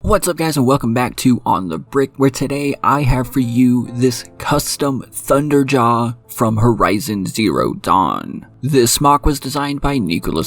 What's up guys and welcome back to On The Brick, where today I have for you this custom Thunderjaw from Horizon Zero Dawn. This MOC was designed by Nichola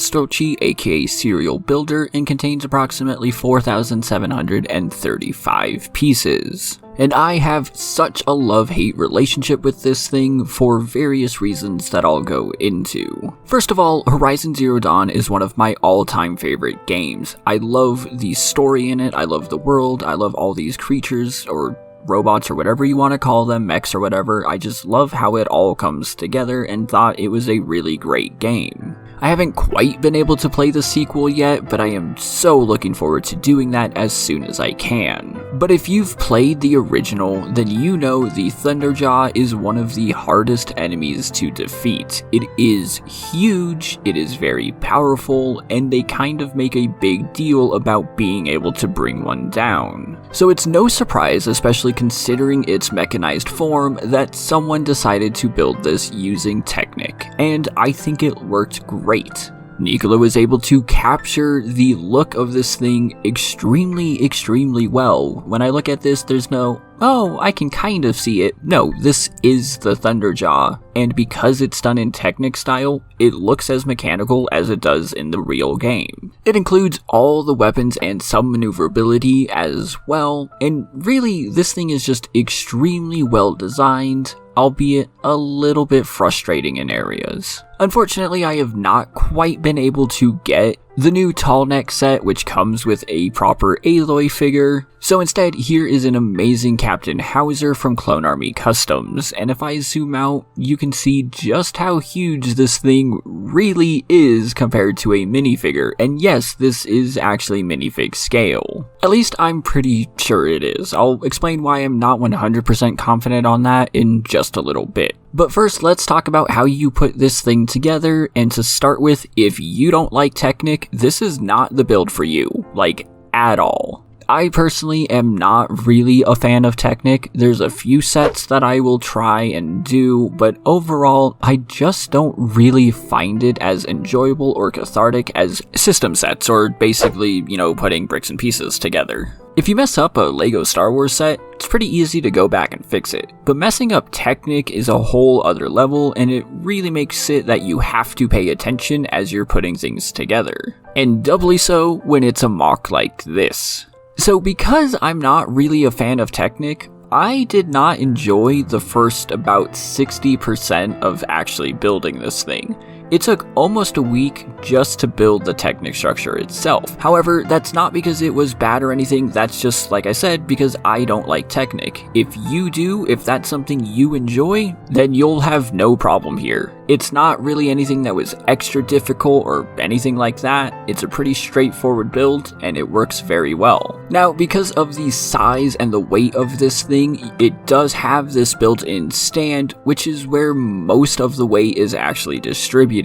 aka Serial Builder and contains approximately 4,735 pieces. And I have such a love-hate relationship with this thing for various reasons that I'll go into. First of all, Horizon Zero Dawn is one of my all-time favorite games. I love the story in it, I love the world, I love all these creatures, or robots, or whatever you want to call them, mechs or whatever. I just love how it all comes together and thought it was a really great game. I haven't quite been able to play the sequel yet, but I am so looking forward to doing that as soon as I can. But if you've played the original, then you know the Thunderjaw is one of the hardest enemies to defeat. It is huge, it is very powerful, and they kind of make a big deal about being able to bring one down. So it's no surprise, especially considering its mechanized form, that someone decided to build this using Technic, and I think it worked great. Nichola was able to capture the look of this thing extremely well. When I look at this, there's no, oh, I can kind of see it. No, this is the Thunderjaw, and because it's done in Technic style, it looks as mechanical as it does in the real game. It includes all the weapons and some maneuverability as well, and really, this thing is just extremely well designed, albeit a little bit frustrating in areas. Unfortunately, I have not quite been able to get the new tall neck set, which comes with a proper Aloy figure. So instead, here is an amazing Captain Hauser from Clone Army Customs, and if I zoom out, you can see just how huge this thing really is compared to a minifigure, and yes, this is actually minifig scale. At least I'm pretty sure it is. I'll explain why I'm not 100% confident on that in just a little bit. But first, let's talk about how you put this thing together, and to start with, if you don't like Technic, this is not the build for you, like, at all. I personally am not really a fan of Technic. There's a few sets that I will try and do, but overall, I just don't really find it as enjoyable or cathartic as system sets, or basically, you know, putting bricks and pieces together. If you mess up a LEGO Star Wars set, it's pretty easy to go back and fix it, but messing up Technic is a whole other level, and it really makes it that you have to pay attention as you're putting things together. And doubly so when it's a MOC like this. So because I'm not really a fan of Technic, I did not enjoy the first about 60% of actually building this thing. It took almost a week just to build the Technic structure itself. However, that's not because it was bad or anything, that's just, like I said, because I don't like Technic. If you do, if that's something you enjoy, then you'll have no problem here. It's not really anything that was extra difficult or anything like that. It's a pretty straightforward build, and it works very well. Now, because of the size and the weight of this thing, it does have this built-in stand, which is where most of the weight is actually distributed.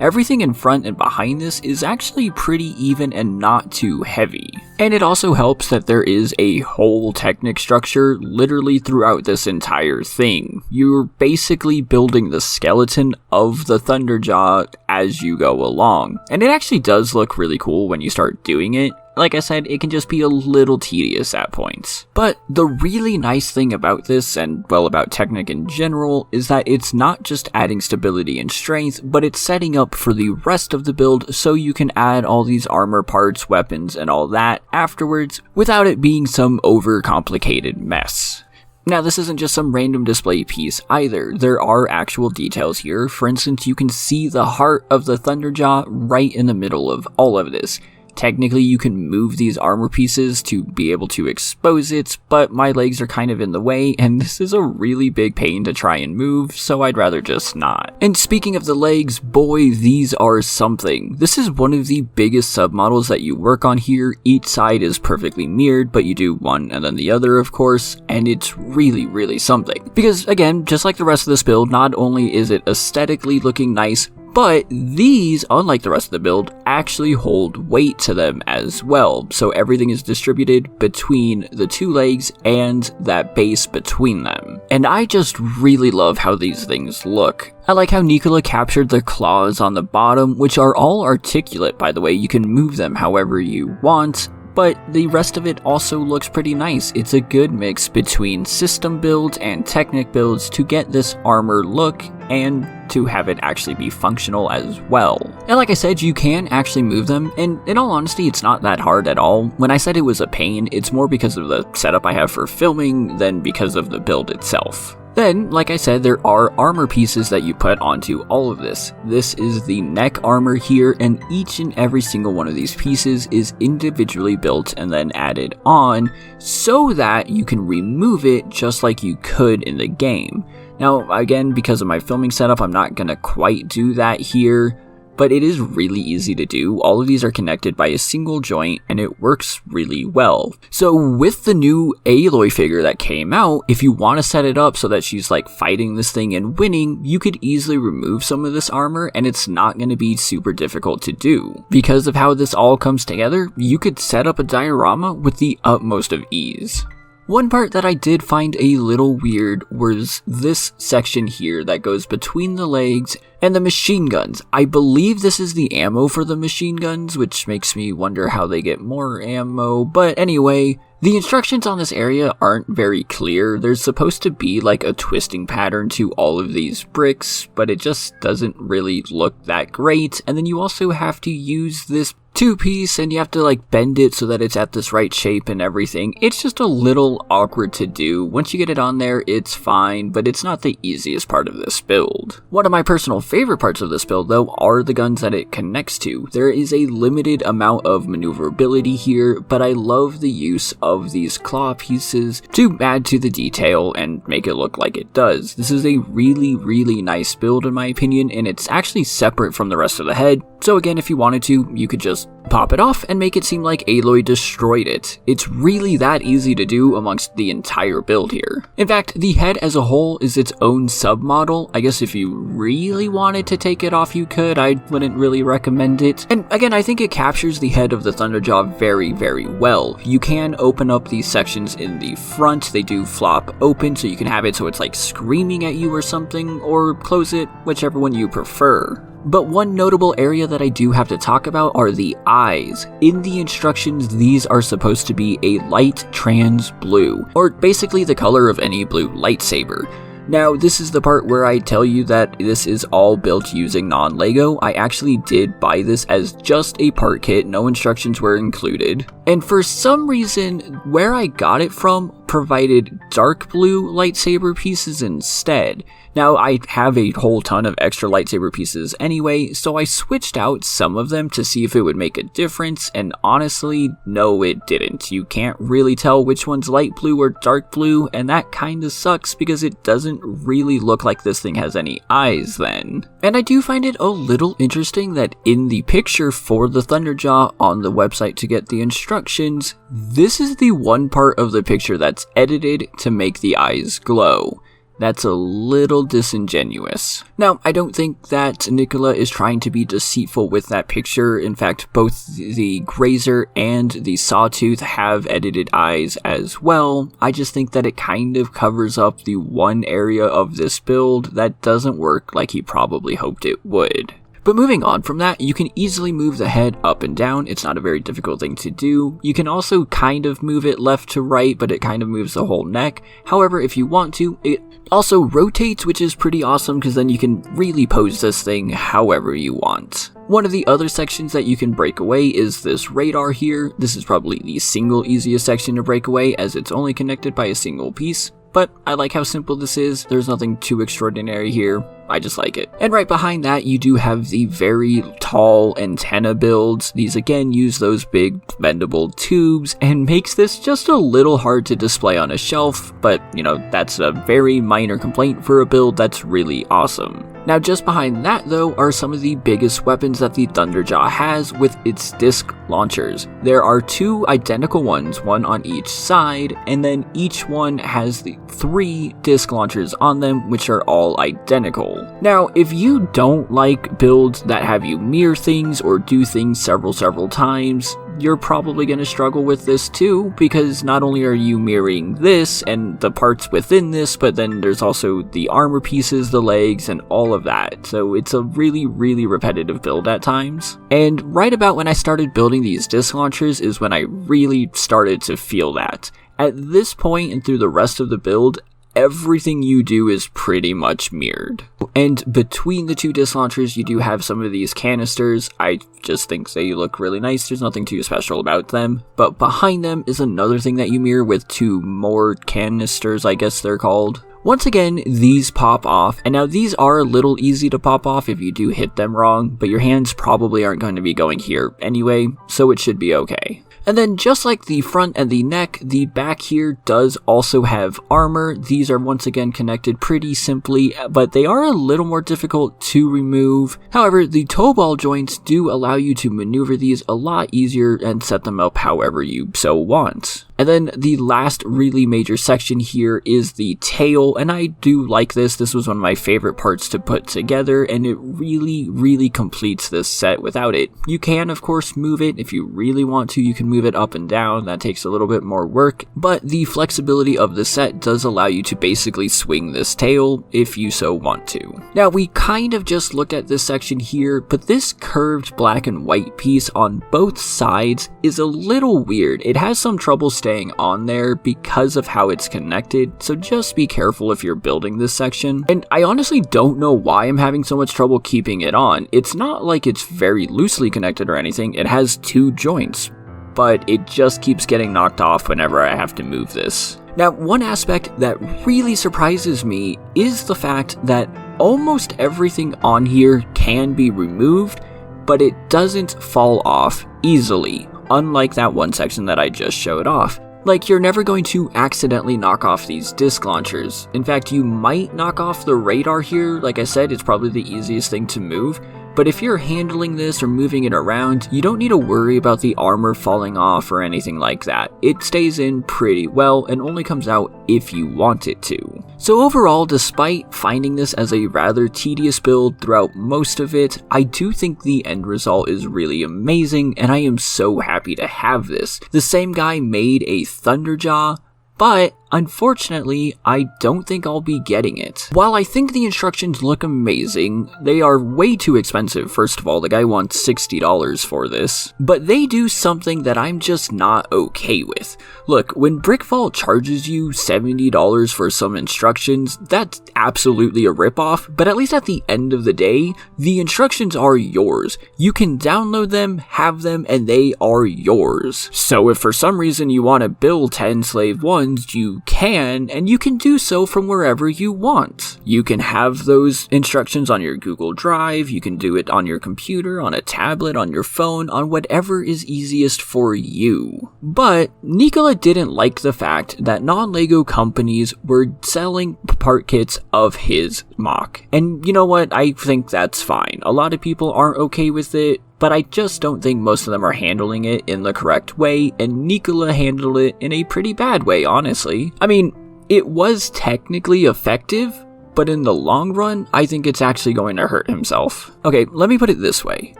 Everything in front and behind this is actually pretty even and not too heavy. And it also helps that there is a whole Technic structure literally throughout this entire thing. You're basically building the skeleton of the Thunderjaw as you go along. And it actually does look really cool when you start doing it. Like I said, it can just be a little tedious at points. But the really nice thing about this, and well, about Technic in general, is that it's not just adding stability and strength, but it's setting up for the rest of the build so you can add all these armor parts, weapons, and all that afterwards without it being some overcomplicated mess. Now, this isn't just some random display piece either. There are actual details here. For instance, you can see the heart of the Thunderjaw right in the middle of all of this. Technically, you can move these armor pieces to be able to expose it, but my legs are kind of in the way, and this is a really big pain to try and move, so I'd rather just not. And speaking of the legs, boy, these are something. This is one of the biggest submodels that you work on here. Each side is perfectly mirrored, but you do one and then the other, of course, and it's really something. Because, again, just like the rest of this build, not only is it aesthetically looking nice, but these, unlike the rest of the build, actually hold weight to them as well, so everything is distributed between the two legs and that base between them. And I just really love how these things look. I like how Nichola captured the claws on the bottom, which are all articulate, by the way. You can move them however you want, but the rest of it also looks pretty nice. It's a good mix between system builds and Technic builds to get this armor look and to have it actually be functional as well. And like I said, you can actually move them, and in all honesty, it's not that hard at all. When I said it was a pain, it's more because of the setup I have for filming than because of the build itself. Then, like I said, there are armor pieces that you put onto all of this. This is the neck armor here, and each and every single one of these pieces is individually built and then added on so that you can remove it just like you could in the game. Now, again, because of my filming setup, I'm not gonna quite do that here, but it is really easy to do. All of these are connected by a single joint, and it works really well. So with the new Aloy figure that came out, if you want to set it up so that she's like fighting this thing and winning, you could easily remove some of this armor, and it's not going to be super difficult to do. Because of how this all comes together, you could set up a diorama with the utmost of ease. One part that I did find a little weird was this section here that goes between the legs and the machine guns. I believe this is the ammo for the machine guns, which makes me wonder how they get more ammo, but anyway, the instructions on this area aren't very clear. There's supposed to be like a twisting pattern to all of these bricks, but it just doesn't really look that great, and then you also have to use this two-piece and you have to like bend it so that it's at this right shape and everything. It's just a little awkward to do. Once you get it on there, it's fine, but it's not the easiest part of this build. One of my personal favorite parts of this build though are the guns that it connects to. There is a limited amount of maneuverability here, but I love the use of these claw pieces to add to the detail and make it look like it does. This is a really nice build in my opinion, and it's actually separate from the rest of the head. So again, if you wanted to, you could just pop it off and make it seem like Aloy destroyed it. It's really that easy to do amongst the entire build here. In fact, the head as a whole is its own submodel. I guess if you really wanted to take it off, you could. I wouldn't really recommend it. And again, I think it captures the head of the Thunderjaw very well. You can open up these sections in the front. They do flop open, so you can have it so it's like screaming at you or something, or close it, whichever one you prefer. But one notable area that I do have to talk about are the eyes. In the instructions, these are supposed to be a light trans blue, or basically the color of any blue lightsaber. Now, this is the part where I tell you that this is all built using non-Lego. I actually did buy this as just a part kit, no instructions were included. And for some reason, where I got it from provided dark blue lightsaber pieces instead. Now, I have a whole ton of extra lightsaber pieces anyway, so I switched out some of them to see if it would make a difference, and honestly, no it didn't. You can't really tell which one's light blue or dark blue, and that kinda sucks because it doesn't really look like this thing has any eyes then. And I do find it a little interesting that in the picture for the Thunderjaw on the website to get the instructions, this is the one part of the picture that's edited to make the eyes glow. That's a little disingenuous. Now, I don't think that Nichola is trying to be deceitful with that picture. In fact, both the Grazer and the Sawtooth have edited eyes as well. I just think that it kind of covers up the one area of this build that doesn't work like he probably hoped it would. But moving on from that, you can easily move the head up and down. It's not a very difficult thing to do. You can also kind of move it left to right, but it kind of moves the whole neck. However, if you want to, it also rotates, which is pretty awesome because then you can really pose this thing however you want. One of the other sections that you can break away is this radar here. This is probably the single easiest section to break away as it's only connected by a single piece. But I like how simple this is. There's nothing too extraordinary here. I just like it. And right behind that, you do have the very tall antenna builds. These again use those big bendable tubes and makes this just a little hard to display on a shelf, but you know, that's a very minor complaint for a build that's really awesome. Now just behind that though are some of the biggest weapons that the Thunderjaw has with its disc launchers. There are two identical ones, one on each side, and then each one has the 3 disc launchers on them, which are all identical. Now, if you don't like builds that have you mirror things or do things several times, you're probably going to struggle with this too, because not only are you mirroring this and the parts within this, but then there's also the armor pieces, the legs, and all of that. So it's a really, really repetitive build at times. And right about when I started building these disc launchers is when I really started to feel that. At this point and through the rest of the build, everything you do is pretty much mirrored. And between the two disc launchers, you do have some of these canisters. I just think they look really nice. There's nothing too special about them. But behind them is another thing that you mirror with two more canisters, I guess they're called. Once again, these pop off, and now these are a little easy to pop off if you do hit them wrong, but your hands probably aren't going to be going here anyway, so it should be okay. And then just like the front and the neck, the back here does also have armor. These are once again connected pretty simply, but they are a little more difficult to remove. However, the toe ball joints do allow you to maneuver these a lot easier and set them up however you so want. And then the last really major section here is the tail, and I do like this. This was one of my favorite parts to put together, and it really, really completes this set without it. You can, of course, move it. If you really want to, you can move it up and down. That takes a little bit more work, but the flexibility of the set does allow you to basically swing this tail if you so want to. Now, we kind of just looked at this section here, but this curved black and white piece on both sides is a little weird. It has some trouble staying on there because of how it's connected, so just be careful if you're building this section. And I honestly don't know why I'm having so much trouble keeping it on. It's not like it's very loosely connected or anything. It has two joints, but it just keeps getting knocked off whenever I have to move this. Now, one aspect that really surprises me is the fact that almost everything on here can be removed, but it doesn't fall off easily, unlike that one section that I just showed off. Like, you're never going to accidentally knock off these disc launchers. In fact, you might knock off the radar here. Like I said, it's probably the easiest thing to move. But if you're handling this or moving it around, you don't need to worry about the armor falling off or anything like that. It stays in pretty well and only comes out if you want it to. So overall, despite finding this as a rather tedious build throughout most of it, I do think the end result is really amazing, and I am so happy to have this. The same guy made a Thunderjaw, but unfortunately, I don't think I'll be getting it. While I think the instructions look amazing, they are way too expensive. First of all, the guy wants $60 for this, but they do something that I'm just not okay with. Look, when Brick Vault charges you $70 for some instructions, that's absolutely a ripoff, but at least at the end of the day, the instructions are yours. You can download them, have them, and they are yours. So if for some reason you want to build 10 slave ones, you can, and you can do so from wherever you want. You can have those instructions on your Google Drive, you can do it on your computer, on a tablet, on your phone, on whatever is easiest for you. But Nichola didn't like the fact that non-LEGO companies were selling part kits of his MOC. And you know what? I think that's fine. A lot of people aren't okay with it, but I just don't think most of them are handling it in the correct way, and Nichola handled it in a pretty bad way, honestly. I mean, it was technically effective, but in the long run, I think it's actually going to hurt himself. Okay, let me put it this way.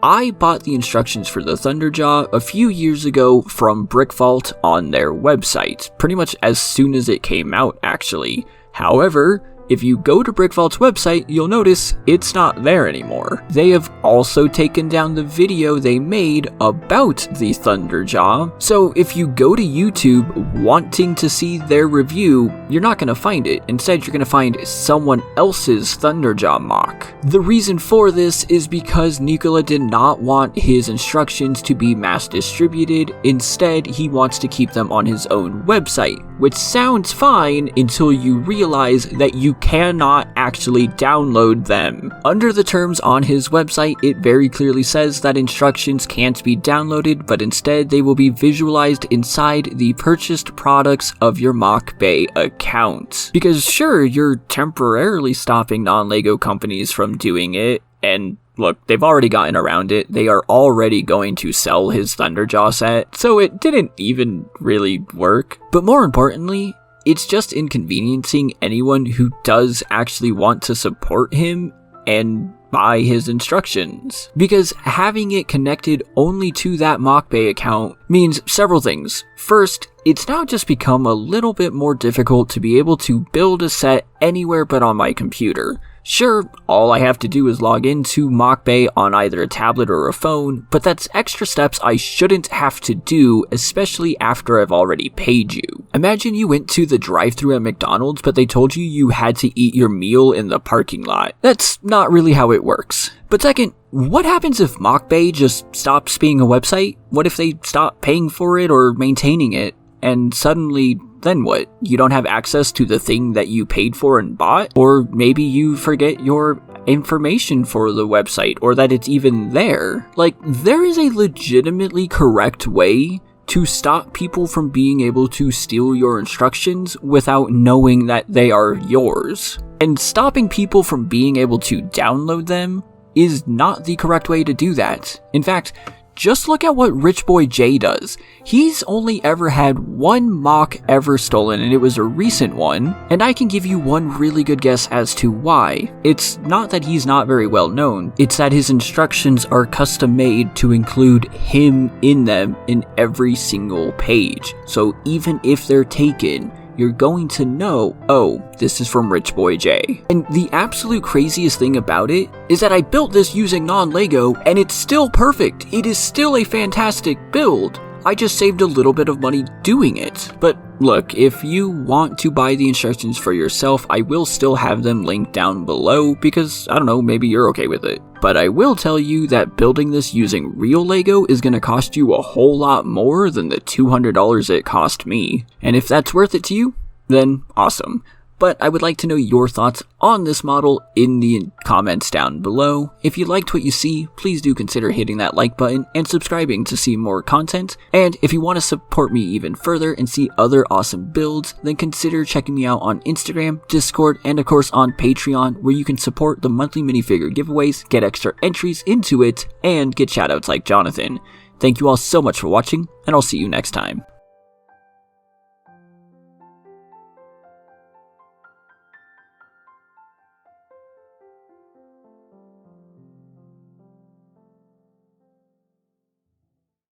I bought the instructions for the Thunderjaw a few years ago from Brick Vault on their website, pretty much as soon as it came out, actually. However, if you go to Brick Vault's website, you'll notice it's not there anymore. They have also taken down the video they made about the Thunderjaw, so if you go to YouTube wanting to see their review, you're not going to find it. Instead, you're going to find someone else's Thunderjaw MOC. The reason for this is because Nichola did not want his instructions to be mass distributed. Instead, he wants to keep them on his own website, which sounds fine until you realize that you cannot actually download them. Under the terms on his website, it very clearly says that instructions can't be downloaded, but instead they will be visualized inside the purchased products of your MOC Bay account. Because sure, you're temporarily stopping non-LEGO companies from doing it, and look, they've already gotten around it. They are already going to sell his Thunderjaw set, so it didn't even really work. But more importantly, it's just inconveniencing anyone who does actually want to support him and by his instructions. Because having it connected only to that MOCBay account means several things. First, it's now just become a little bit more difficult to be able to build a set anywhere but on my computer. Sure, all I have to do is log into MOCBay on either a tablet or a phone, but that's extra steps I shouldn't have to do, especially after I've already paid you. Imagine you went to the drive-thru at McDonald's, but they told you had to eat your meal in the parking lot. That's not really how it works. But second, what happens if MOCBay just stops being a website? What if they stop paying for it or maintaining it? And suddenly, then what? You don't have access to the thing that you paid for and bought? Or maybe you forget your information for the website, or that it's even there. Like, there is a legitimately correct way to stop people from being able to steal your instructions without knowing that they are yours. And stopping people from being able to download them is not the correct way to do that. In fact, just look at what Rich Boy J does. He's only ever had one MOC ever stolen, and it was a recent one, and I can give you one really good guess as to why. It's not that he's not very well known, it's that his instructions are custom made to include him in them in every single page. So even if they're taken, you're going to know, oh, this is from Rich Boy J. And the absolute craziest thing about it is that I built this using non-Lego, and it's still perfect. It is still a fantastic build. I just saved a little bit of money doing it. But look, if you want to buy the instructions for yourself, I will still have them linked down below because, I don't know, maybe you're okay with it. But I will tell you that building this using real Lego is going to cost you a whole lot more than the $200 it cost me. And if that's worth it to you, then awesome. But I would like to know your thoughts on this model in the comments down below. If you liked what you see, please do consider hitting that like button and subscribing to see more content. And if you want to support me even further and see other awesome builds, then consider checking me out on Instagram, Discord, and of course on Patreon, where you can support the monthly minifigure giveaways, get extra entries into it, and get shoutouts like Jonathan. Thank you all so much for watching, and I'll see you next time.